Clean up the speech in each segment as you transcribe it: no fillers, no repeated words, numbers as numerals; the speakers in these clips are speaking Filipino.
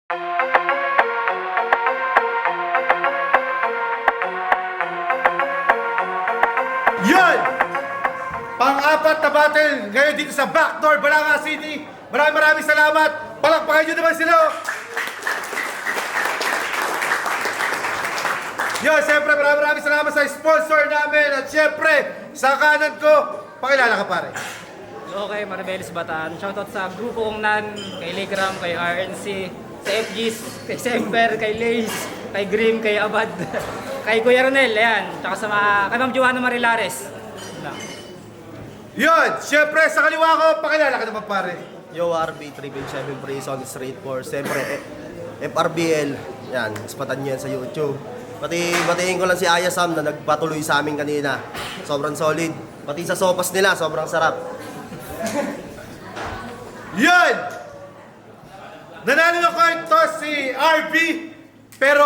Yun! Pang-apat na battle ngayon dito sa Backdoor, Balanga City. Maraming salamat. Palakpakan nyo naman sila. Yun, siyempre maraming salamat sa sponsor namin. At siyempre, sa kanan ko, pakilala ka pare. Okay, Maribelis Bataan. Shoutout sa grupo kong Nan, kay Legram, kay RNC, sa FGs, kay Semper, kay Lace, kay Grim, kay Abad, kay Kuya Ronel, ayan. Tsaka sa mga, kay Ma'am Joanna Marilares. Yun, siyempre sa kaliwa ko, pakilala ka naman pare. Yo, RB 3.7 Prison Street 4. Siyempre, FRBL. Yan, ispatan nyo yan sa YouTube. Batiin ko lang si Aya Sam na nagpatuloy sa amin kanina. Sobrang solid. Pati sa sopas nila, sobrang sarap. Yun! Nanalo ng coin toss si RB. Pero,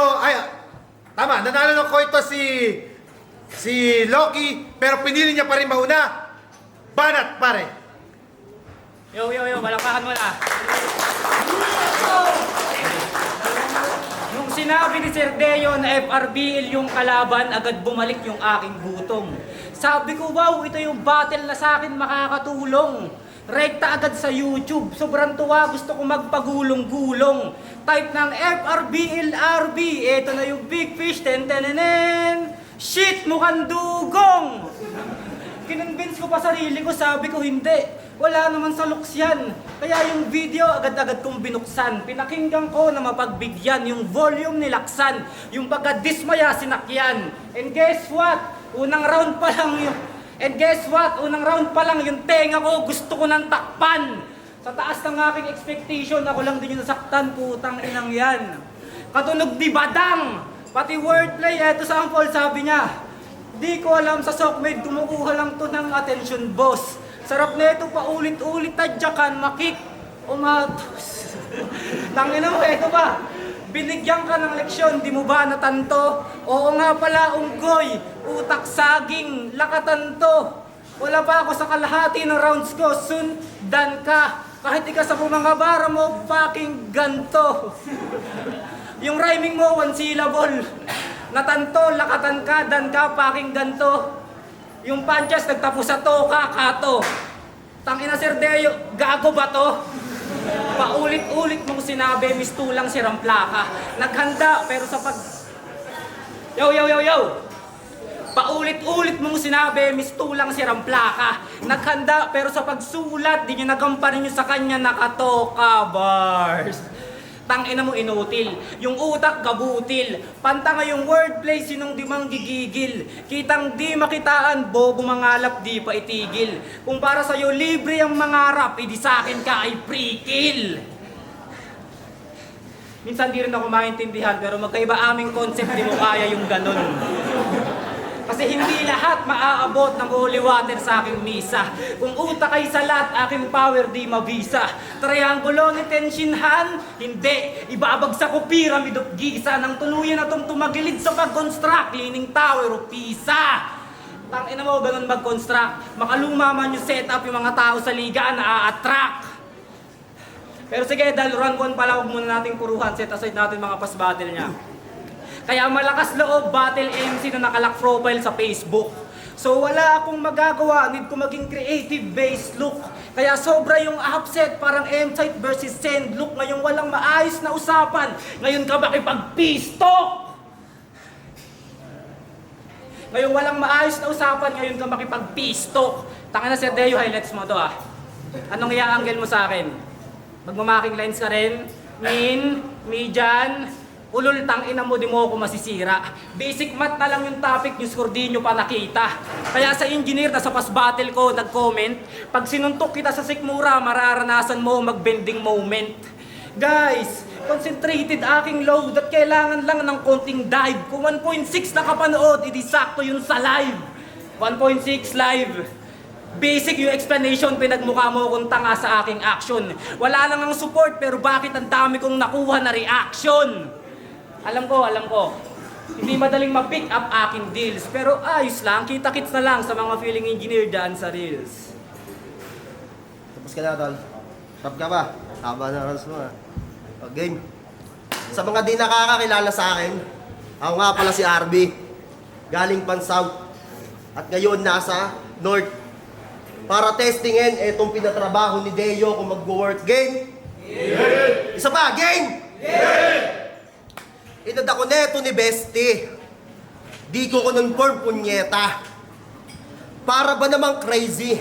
tama, nanalo ng coin toss si Loki. Pero pinili niya pa rin mauna. Banat, pare. Yo, balakpakan mo na. Nung sinabi ni Sir Deo na FRBL yung kalaban, agad bumalik yung aking gutom. Sabi ko, wow, ito yung battle na sa akin makakatulong. Rekta agad sa YouTube. Sobrang tuwa, gusto ko magpagulong-gulong. Type ng FRBL RB. Ito na yung big fish. Ten-ten-ten-ten. Shit, mukhang dugong. Kinonvince ko pa sarili ko, sabi ko hindi. Wala naman sa looks yan. Kaya yung video agad-agad kong binuksan. Pinakinggan ko na mapagbigyan, yung volume nilaksan, yung pagka-dismaya sinakyan. And guess what? Unang round pa lang yung tenga ko, gusto ko nang takpan. Sa taas ng aking expectation, ako lang din yung nasaktan, putang inang yan. Katunog di badang, pati wordplay, eto sample, sabi niya. Di ko alam sa Sockmed, kumukuha lang to ng attention, boss. Sarap na ito, paulit-ulit, tadyakan, makik, umatos. Tangina mo, eto ba? Binigyan ka ng leksyon, di mo ba natanto? Oo nga pala, unggoy, utak saging, lakatanto. Wala pa ako sa kalahati ng rounds ko, sundan ka. Kahit ika sa mga bara mo, fucking ganto. Yung rhyming mo, one syllable. Natanto, lakatan ka, dan ka, paking ganto. Yung punches, nagtapos sa to, kakato. Tangina Sir Deo, gago ba to? Paulit-ulit mong sinabi, mistulang si Ramplaka. Naghanda, pero sa pag... Yo! Paulit-ulit mong sinabi, mistulang si Ramplaka. Naghanda, pero sa pagsulat, di nyo nagampanin nyo sa kanya, nakatoka bars. Tangina mo inutil, yung utak gabutil, pantanga yung wordplay sinong di mang gigigil, kitang di makitaan, bobo mangalap di pa itigil, kung para sa'yo libre ang mangarap, edi sa'kin ka ay free kill. Minsan di rin ako maintindihan pero magkaiba aming concept, di mo kaya yung ganun. Kasi hindi lahat maaabot ng holy water sa aking misa. Kung utak ay salat, aking power di mabisa. Triangulo ni Tenshinhan, hindi. Ibabagsak ko pyramid of Giza nang tuluyan na itong tumagilid sa pag-construct, Leaning Tower of Pisa. Tangina mo, ganun mag-construct. Makaluma man yung setup, yung mga tao sa liga na a-attract. Pero sige, dahil run 1 pala, huwag muna nating puruhan. Set aside natin mga pass battle niya. Kaya malakas loob battle MC na nakalock profile sa Facebook. So wala akong magagawa, need ko maging creative based look. Kaya sobra yung upset, parang M-site versus send look. Ngayon walang maayos na usapan, ngayon ka makipag-pistok. Ngayon walang maayos na usapan, ngayon ka makipag-pistok. Tanga na Sir Deo, highlights mo to ah. Anong i-angle mo sa akin? Magmamaking lines ka rin? Min, Mijan, ulul, tangina mo, di mo ako masisira. Basic math na lang yung topic, yung score di nyo pa nakita. Kaya sa engineer na sa pass battle ko, nag-comment, pag sinuntok kita sa sikmura, mararanasan mo mag-bending moment. Guys, concentrated aking load at kailangan lang ng konting dive. Kung 1.6 nakapanood, edi sakto yun sa live. 1.6 live. Basic yung explanation, pinagmukha mo kung tanga sa aking action. Wala lang ang support, pero bakit ang dami kong nakuha na reaction? Alam ko. Hindi madaling ma-pick up aking deals. Pero ayos lang, kita-kits na lang sa mga feeling engineer daan sa reels. Tapos ka na, tol. Tap ka ba? Haba na rounds mo, ha? Game. Sa mga di nakakakilala sa akin, ako nga pala si RB. Galing pan South. At ngayon nasa North. Para testingin etong pinatrabaho ni Deo kung mag-work. Game? Yeah! Isa pa, game? Yeah! Inad ako neto ni Bestie. Di ko confirm punyeta. Para ba namang crazy?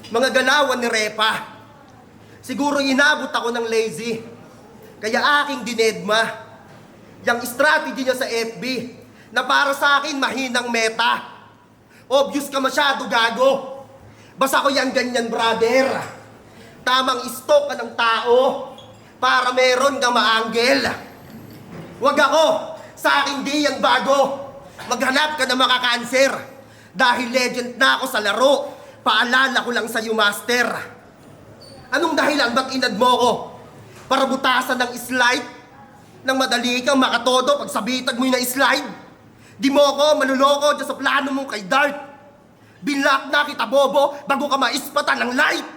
Mga galawan ni Repa. Siguro inabot ako ng lazy. Kaya aking dinedma. Yang strategy niya sa FB na para sa akin mahinang meta. Obvious ka masyado, gago. Basta ko yan ganyan, brother. Tamang istok ka ng tao para meron kang maanggel. Wag ako, sa akin di yan bago. Maghanap ka na makakanser. Dahil legend na ako sa laro, paalala ko lang sa'yo, master. Anong dahilan ba't inad mo ko? Para butasan ng slide? Nang madali kang makatodo pag sabitag mo yung na-slide? Di mo ko manuloko dyan sa plano mong kay Dart. Binlock na kita, bobo, bago ka maispatan ng light.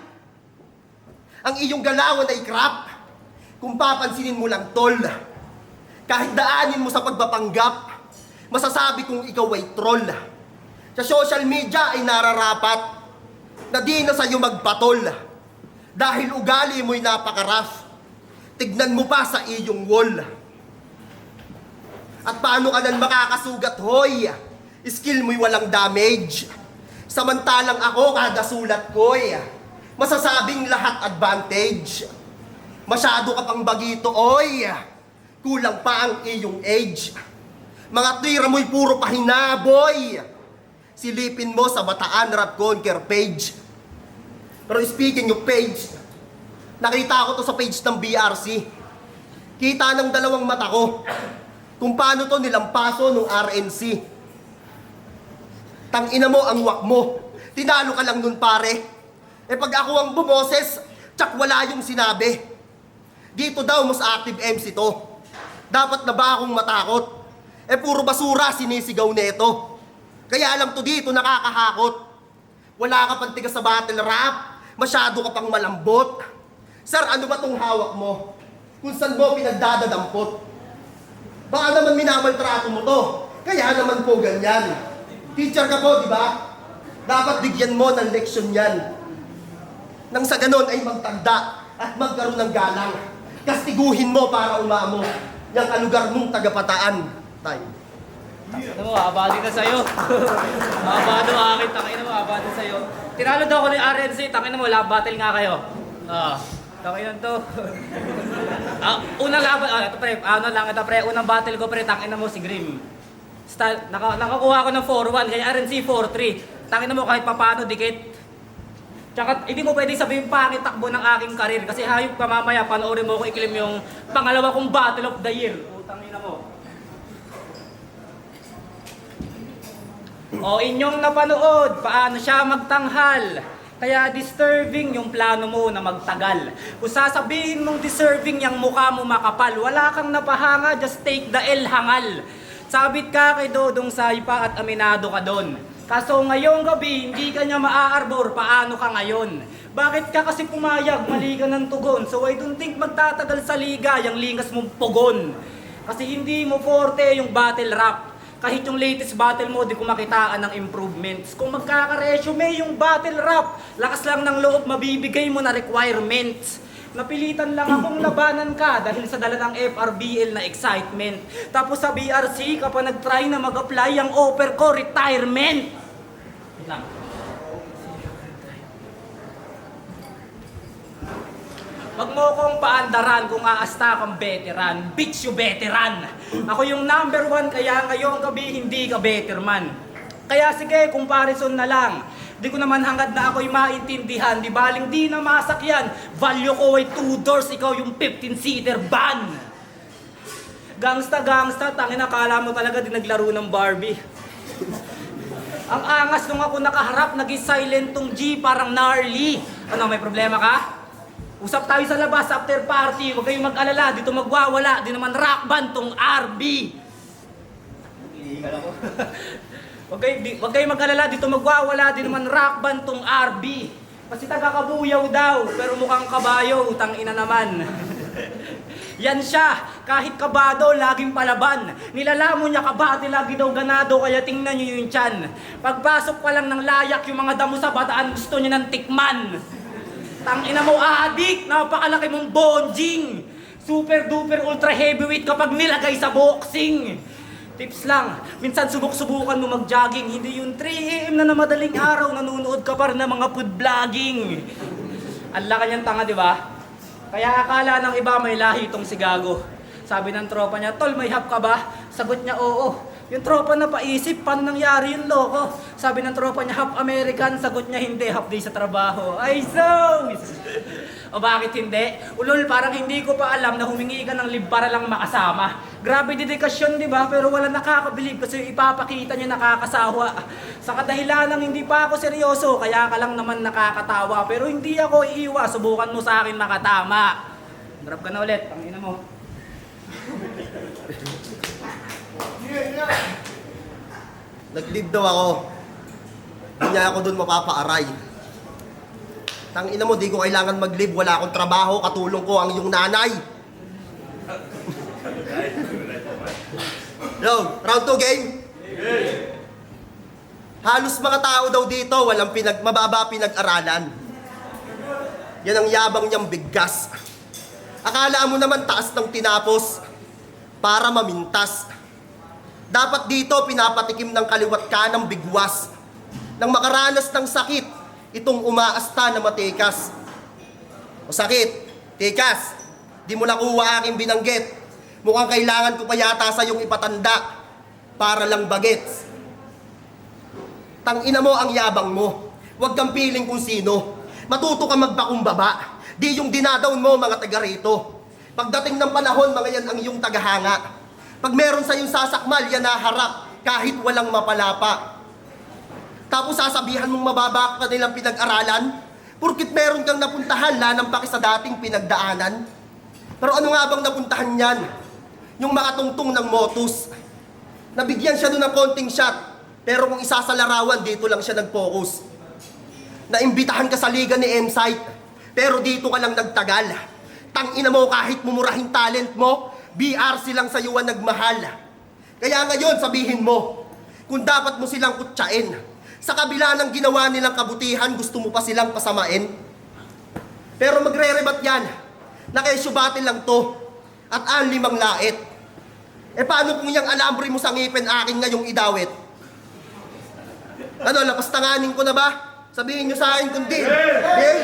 Ang iyong galawan ay crap. Kung papansinin mo lang, tol. Kahit daanin mo sa pagpapanggap, masasabi kong ikaw ay troll. Sa social media ay nararapat na di na sa'yo magpatol. Dahil ugali mo'y napaka-rough. Tignan mo pa sa iyong wall. At paano ka nang makakasugat, hoy? Skill mo'y walang damage. Samantalang ako kada sulat ko'y masasabing lahat advantage. Masyado ka pang bagito, oy. Kulang pa ang iyong age. Mga tira mo'y puro pahinaboy. Silipin mo sa Bataan Rap Conquer page. Pero speaking of page, nakita ko to sa page ng BRC. Kita ng dalawang mata ko kung paano to nilampaso ng RNC. Tangina mo ang wak mo. Tinalo ka lang nun, pare. Eh pag ako ang bumoses, tsak wala yung sinabi. Dito daw mas active MC to. Dapat na ba akong matakot? Eh puro basura sinisigaw neto. Kaya alam to dito nakakahakot. Wala ka pang tiga sa battle rap. Masyado ka pang malambot. Sir, ano ba tong hawak mo? Kung saan mo pinagdadadampot? Baka naman minamaltrato mo to. Kaya naman po ganyan. Teacher ka po, di ba? Dapat bigyan mo ng leksyon yan. Nang sa ganon ay magtanda at magkaroon ng galang. Kastiguhin mo para umamo yung kalugar mong tagapataan. Time. Ano mo, abadi na sa'yo. Abado akin, tangin na mo, abado sa'yo. Tinalo daw ako ni RNC, tangin na mo, lab battle nga kayo. Tangin na to. Unang laban, ito pre, ito pre, unang battle ko pre, tangin na mo si Grim. Nakakuha ko ng 4-1, kaya RNC 4-3. Tangin na mo kahit papano, dikit. Tsaka hindi mo pwede sabihin pangit takbo ng aking karir. Kasi hayop ka mamaya, panoorin mo ko i-claim yung pangalawa kong Battle of the Year. Tangin na mo. O inyong napanood, paano siya magtanghal. Kaya disturbing yung plano mo na magtagal. Kung sasabihin mong deserving yung mukha mo makapal, wala kang napahanga, just take the L hangal. Sabit ka kay Dodong Saipa at aminado ka doon. Kaso ngayong gabi, hindi ka niya maaarbor, paano ka ngayon? Bakit ka kasi pumayag, mali ka ng tugon? So I don't think magtatagal sa liga, yung lingas mong pugon. Kasi hindi mo forte yung battle rap. Kahit yung latest battle mo, di ko makitaan ng improvements. Kung magkaka-resume yung battle rap, lakas lang ng loob, mabibigay mo na requirements. Napilitan lang akong labanan ka dahil sa dala ng FRBL na excitement. Tapos sa BRC ka pa nag-try na mag-apply ang offer ko, retirement. Wait lang. Wag mo kong paandaran kung aasta kang veteran. Bitch, you veteran. Ako yung number 1 kaya ngayong gabi hindi ka veterman. Kaya sige, comparison na lang. Di ko naman hangad na ako'y maintindihan. Di baling di na masakyan. Value ko ay 2 doors, ikaw yung 15-seater van. Gangsta, tangin akala mo talaga di naglaro ng Barbie. Ang angas nung ako nakaharap, naging silent tong G, parang gnarly. Ano, may problema ka? Usap tayo sa labas, after party, huwag kayong mag-alala, dito magwawala, di naman rock band tong RB. Iligal ako. Huwag kayong mag-alala, dito magwawala, di naman rock band tong RB. Kasi taga-kabuyaw daw, pero mukhang kabayo, tangina naman. Yan siya, kahit kabado, laging palaban. Nilalamon niya kabate, lagi daw ganado, kaya tingnan niyo yung tiyan. Pagpasok pa lang ng layak, yung mga damo sa bataan, gusto niya ng tikman. Tangina mo, adik, napakalaki mong bonjing. Super duper ultra heavyweight kapag nilagay sa boxing. Tips lang, minsan subok-subukan mo mag-jogging, hindi yung 3 AM na madaling araw, nanonood ka pa rin ng mga food vlogging. Ang laka niyang tanga, di ba? Kaya akala ng iba may lahi itong si Gago. Sabi ng tropa niya, tol, may hap ka ba? Sagot niya, oo. Yung tropa na paisip, paano nangyari yung loko? Sabi ng tropa niya, half American. Sagot niya, hindi, half day sa trabaho. Ay, sos! O bakit hindi? Ulol, parang hindi ko pa alam na humingi ka ng lib para lang makasama. Grabe dedikasyon, di ba? Pero wala nakakabilib kasi ipapakita niya nakakasawa. Sa kadahilanang hindi pa ako seryoso, kaya ka lang naman nakakatawa. Pero hindi ako iiwas, subukan mo sa akin makatama. Drop ka na ulit, tangina mo. Nag-leave daw ako. Hindi niya ako dun mapapaaray. Tangina mo, di ko kailangan mag-leave. Wala akong trabaho, katulong ko ang iyong nanay. Yo, round 2 game? Halos mga tao daw dito, walang mababa pinag-aralan. Yan ang yabang niyang biggas. Akala mo naman taas ng tinapos para mamintas. Dapat dito pinapatikim ng kaliwat ka ng bigwas. Nang makaranas ng sakit, itong umaasta na matikas. O sakit, tikas, di mo nakuha aking binanggit. Mukhang kailangan ko pa yata sa iyong ipatanda para lang bagets. Tangina mo ang yabang mo. Huwag kang piling kung sino. Matuto ka magpakumbaba. Di yung dinadaon mo mga taga rito. Pagdating ng panahon, mga yan ang iyong tagahanga. Pag meron sa iyong sasakmal, yan naharap kahit walang mapalapa. Tapos sasabihan mong mababa ka nilang pinag-aralan, porkit meron kang napuntahan, lanang sa dating pinagdaanan. Pero ano nga bang napuntahan yan? Yung mga tungtong ng motus. Nabigyan siya doon ng konting shot, pero kung isa sa larawan, dito lang siya nag-focus. Naimbitahan ka sa liga ni M-Site, pero dito ka lang nagtagal. Tangina mo, kahit mumurahin talent mo, BRC lang sa iyo ang nagmahal. Kaya ngayon sabihin mo, kung dapat mo silang kutsain, sa kabila ng ginawa nilang kabutihan, gusto mo pa silang pasamain. Pero magre-rebat yan, na kay Syubatin lang to, at ang 5 lait. E paano kung yung alambre mo sa ngipin akin ngayong idawit? Ano, lapas tanganin ko na ba? Sabihin nyo sa akin kundi. Okay?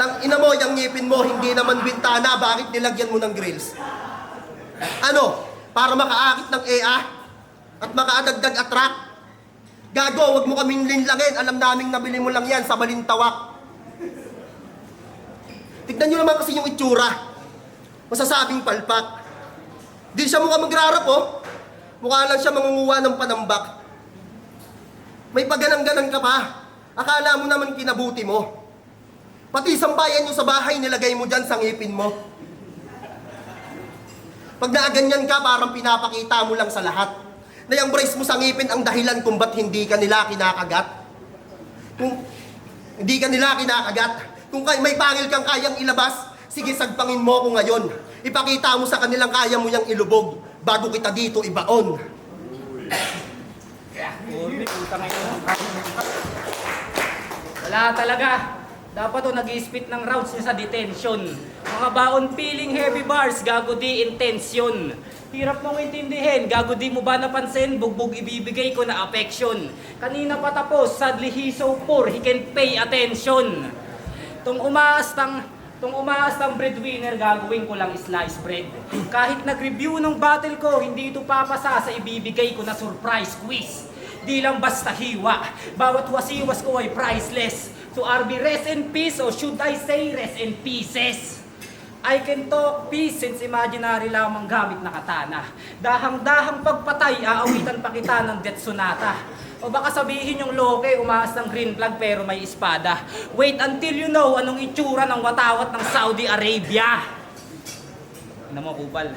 Tang ina mo, yung ngipin mo, hindi naman bintana, bakit nilagyan mo ng grills? Ano? Para makaakit ng EA? At makaadagdag attract? Gago, wag mo kaming linlangin, alam naming nabili mo lang yan sa Balintawak. Tignan nyo naman kasi yung itsura. Masasabing palpak. Di siya mukha magrarap, oh. Mukha lang siya mangunguha ng panambak. May paganang-ganan ka pa. Akala mo naman kinabuti mo. Pati sambayan nyo sa bahay, nilagay mo dyan sa ngipin mo. Pag naaganyan ka, parang pinapakita mo lang sa lahat na yung brace mo sa ngipin ang dahilan kung ba't hindi ka nila kinakagat. Kung hindi ka nila kinakagat, kung may pangil kang kayang ilabas, sige sagpangin mo ko ngayon. Ipakita mo sa kanilang kaya mo yung ilubog bago kita dito ibaon. Wala talaga. Dapat to nag-i-spit ng rounds niya sa detention. Mga baon feeling heavy bars, gago di intention. Hirap mong intindihin, gago di mo ba napansin, bugbog ibibigay ko na affection. Kanina pa tapos, sadly he's so poor, he can pay attention. Tung umaastang breadwinner, gagawin ko lang slice bread. Kahit nag-review ng battle ko, hindi ito papasa sa ibibigay ko na surprise quiz. Di lang basta hiwa, bawat wasiwas ko ay priceless. So RB, rest in peace, or should I say rest in pieces? I can talk peace since imaginary lamang gamit na katana. Dahang-dahang pagpatay, aawitan pa kita ng death sonata. O baka sabihin yung loke, umaas ng green flag pero may espada. Wait until you know anong itsura ng watawat ng Saudi Arabia. Ano mo, kupal.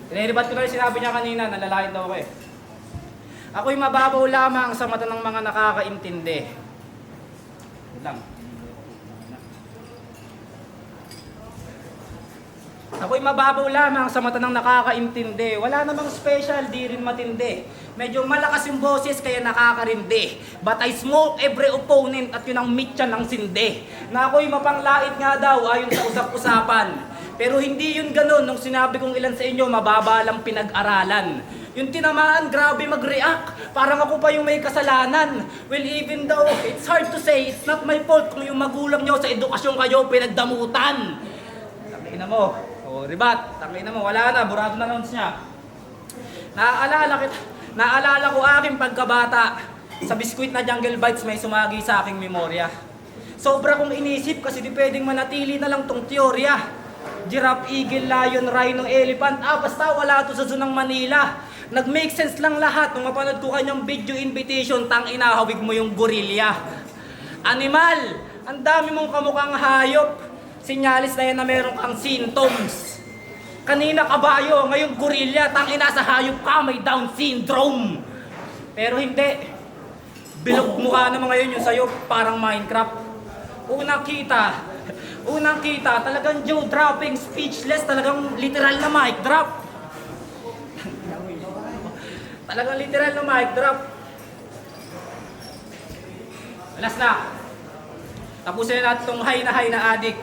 Tiniribat ko na rin sinabi niya kanina, nalalait daw ako eh. Ako'y mababaw lamang sa mata ng mga nakakaintindi. Lang. Ako'y mababaw lamang sa mata ng nakakaintindi. Wala namang special, di rin matindi. Medyo malakas yung boses kaya nakakarindi. But I smoke every opponent at yun ang mitya ng sindi. Na ako'y mapanglait nga daw ayon sa usap-usapan. Pero hindi yun ganun nung sinabi kong ilan sa inyo mababa lang pinag-aralan. Yung tinamaan, grabe mag-react. Parang ako pa yung may kasalanan. Well, even though it's hard to say, it's not my fault kung yung magulang nyo sa edukasyon kayo pinagdamutan. Tangina mo. O, ribat. Tangina mo. Wala na. Burado na noons niya. Naalala ko aking pagkabata. Sa biskwit na Jungle Bites may sumagi sa aking memorya. Sobra kong inisip kasi di pwedeng manatili na lang tong teorya. Giraffe, eagle, lion, rhino, elephant. Basta wala to sa Zoo ng Manila. Nag-make sense lang lahat nung mapanood ko kanyang video invitation. Tang inahawig mo yung gorilla. Animal, ang dami mong kamukhang hayop. Sinyalis na yan na meron kang symptoms. Kanina kabayo, ngayon gorilla. Tang ina sa hayop ka, may Down syndrome. Pero hindi. Bilog mukha naman ngayon yung sayo, parang Minecraft. Unang kita, talagang jaw dropping, speechless, talagang literal na mic drop. Talagang literal na mic drop. Alas na. Tapusin na natin itong high na adik.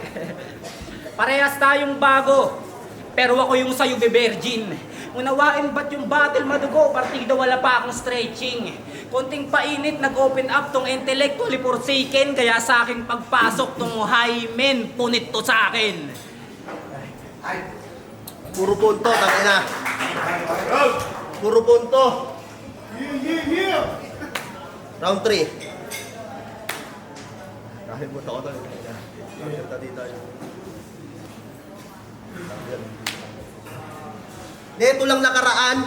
Parehas tayong bago, pero ako yung sayo virgin. Unawain ba't yung battle madugo, partida wala pa akong stretching. Konting painit, nag-open up tong intellectually forsaken, kaya sa aking pagpasok tong high men, punit to sa akin. Puro punto, tangina. Puro punto. Round 3. Kahit mo ako tayo. Neto lang nakaraan,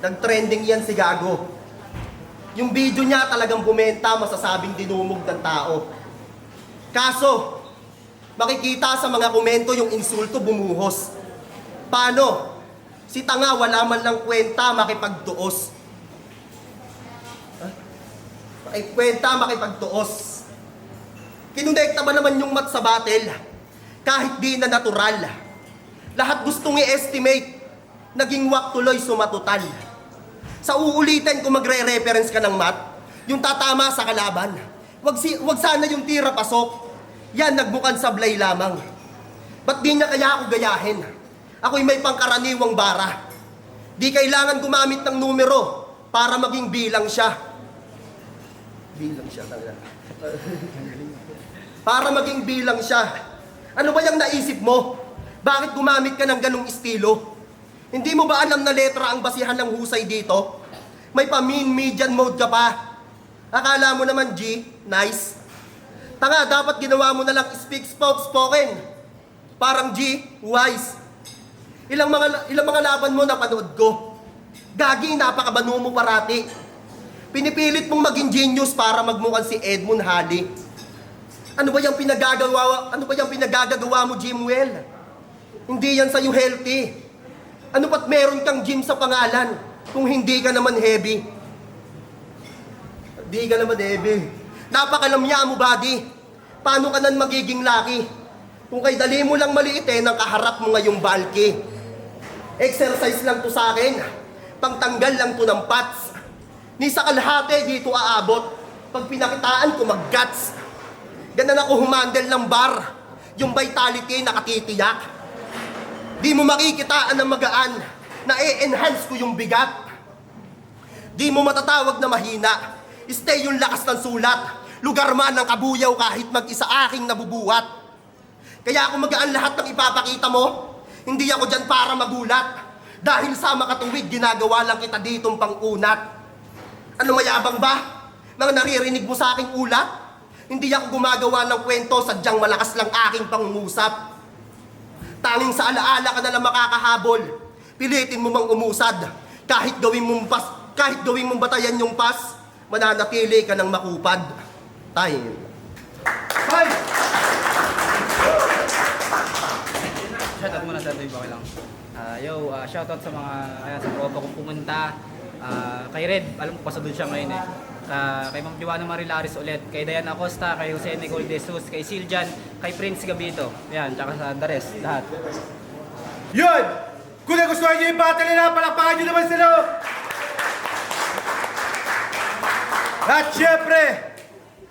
nag-trending yan si Gago. Yung video niya talagang bumenta, masasabing dinumog ng tao. Kaso, makikita sa mga komento yung insulto bumuhos. Paano? Si tanga wala man lang kwenta makipagtuos. Makipagtuos. Kinonekta ba naman yung mat sa battle? Kahit di na natural. Lahat gustong i-estimate. Naging wak tuloy sumatutal. Sa uulitin kung magre-reference ka ng mat, yung tatama sa kalaban. Wag sana yung tira pasok. Yan, nagmukhang sablay lamang. Ba't di niya kaya ako gayahin? Ako'y may pangkaraniwang bara. Di kailangan gumamit ng numero para maging bilang siya. Bilang siya talaga. Para maging bilang siya. Ano ba yung naisip mo? Bakit gumamit ka ng ganong estilo? Hindi mo ba alam na letra ang basihan ng husay dito? May pa-mean median mode ka pa. Akala mo naman G, nice. Tanga, dapat ginawa mo na lang speak spoken. Parang G, wise. Ilang mga laban mo napanood ko. Gagi, napakabano mo parati. Pinipilit mong maging genius para magmukhang si Edmund Halley. Ano ba yung pinagagagawa mo, Jimwell? Hindi yan sa'yo healthy. Ano ba't meron kang gym sa pangalan kung hindi ka naman heavy? Hindi ka naman heavy. Napakalamya mo, buddy. Paano ka nan magiging lucky? Kung kay dali mo lang maliitin ang kaharap mo ngayong bulky. Exercise lang to sa akin. Pangtanggal lang to ng pats. Ni sa kalahati dito aabot. Pag pinakitaan ko mag-guts. Ganan ako humandle ng bar. Yung vitality nakatitiyak. Di mo makikitaan ng magaan na i-enhance ko yung bigat. Di mo matatawag na mahina. Stay yung lakas ng sulat. Lugar man ng kabuyaw kahit mag-isa aking nabubuhat. Kaya kung magaan lahat ng ipapakita mo, hindi ako dyan para magulat. Dahil sa makatuwid, ginagawa lang kita ditong pang-unat. Ano mayabang ba? Nang naririnig mo sa aking ulat? Hindi ako gumagawa ng kwento, sadyang malakas lang aking pangungusap. Tanging sa alaala ka na lang makakahabol. Pilitin mo mang umusad. Kahit gawin mong batayan yung pas, mananatili ka ng makupad. Time. Five! Shoutout muna sa Toy Bakay lang. Shoutout sa mga sa tropa kong pumunta. Kay Red, alam ko pa sa doon siya ngayon eh. Kay Ma'am Joanna Marilaris ulit, kay Diana Acosta, kay Jose Nicole De Jesus, kay Siljan, kay Prince Gabito. Yan, tsaka sa the rest, lahat. Yun! Kung nagustuhan nyo yung battle nila, palakpakan nyo naman sila! At syempre,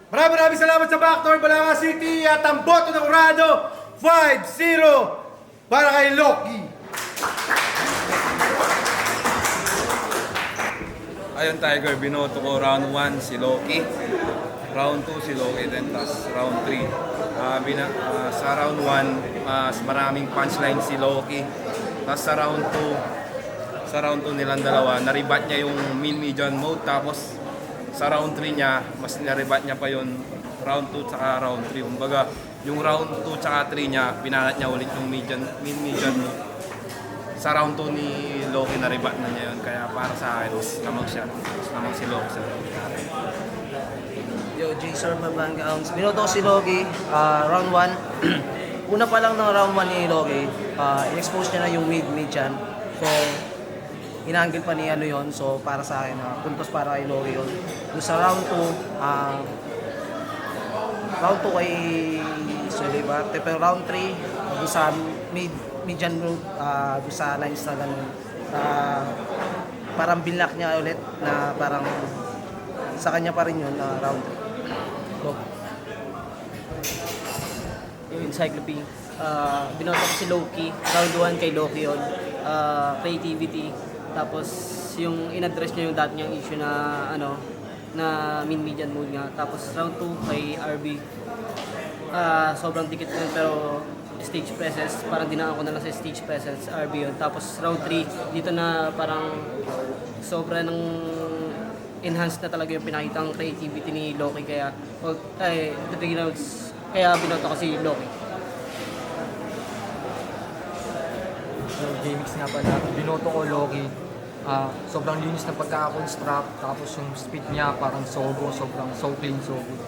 maraming salamat sa Backdoor Balanga City at ang boto ng Urado 5-0 para kay Loki. Ayun Tiger, binoto ko round 1 si Loki, round 2 si Loki, then tas round 3. Sa round 1, mas maraming punchline si Loki. Tapos sa round 2 nilang dalawa, naribat niya yung median mode. Tapos sa round 3 niya, mas naribat niya pa yung round 2 tsaka round 3. Kumbaga, yung round 2 tsaka 3 niya, pinanat niya ulit yung median mode. Sa round 2 ni Loki, naribat na niya yun. Kaya para sa akin, mas lamang siya. Mas lamang si Loki sa round. Yo, J-Sir Mabanga. Binoto ko si Loki, round 1. Una pa lang ng round 1 ni Loki, in-expose niya na yung mid-chan. So, inanggil pa ni ano yon. So, para sa akin, puntos para kay Loki yun. Doon sa round 2, round 2 kay Solibarte. Pero round 3, doon sa mid-chan group, doon sa lines na ganun. Parang binlock niya ulit na parang sa kanya pa rin yun na round 3. Go. Yung encyclopedia. Binoto ko si Loki. Round 1 kay Loki yun. Creativity. Tapos yung in-address niya yung dati niyang issue na ano na median mode nga. Tapos round 2 kay RB. Sobrang dikit yun pero stage presence. Parang dinaan ko na lang sa stage presence RB yun. Tapos round 3 dito na parang sobra ng enhanced na talaga yung pinakitang creativity ni Loki kaya kaya binoto ko si Loki. So, GMX nga pala, binoto ko Loki. Sobrang linis ng pagkaka-construct, tapos yung speed niya parang sobrang so clean, so good.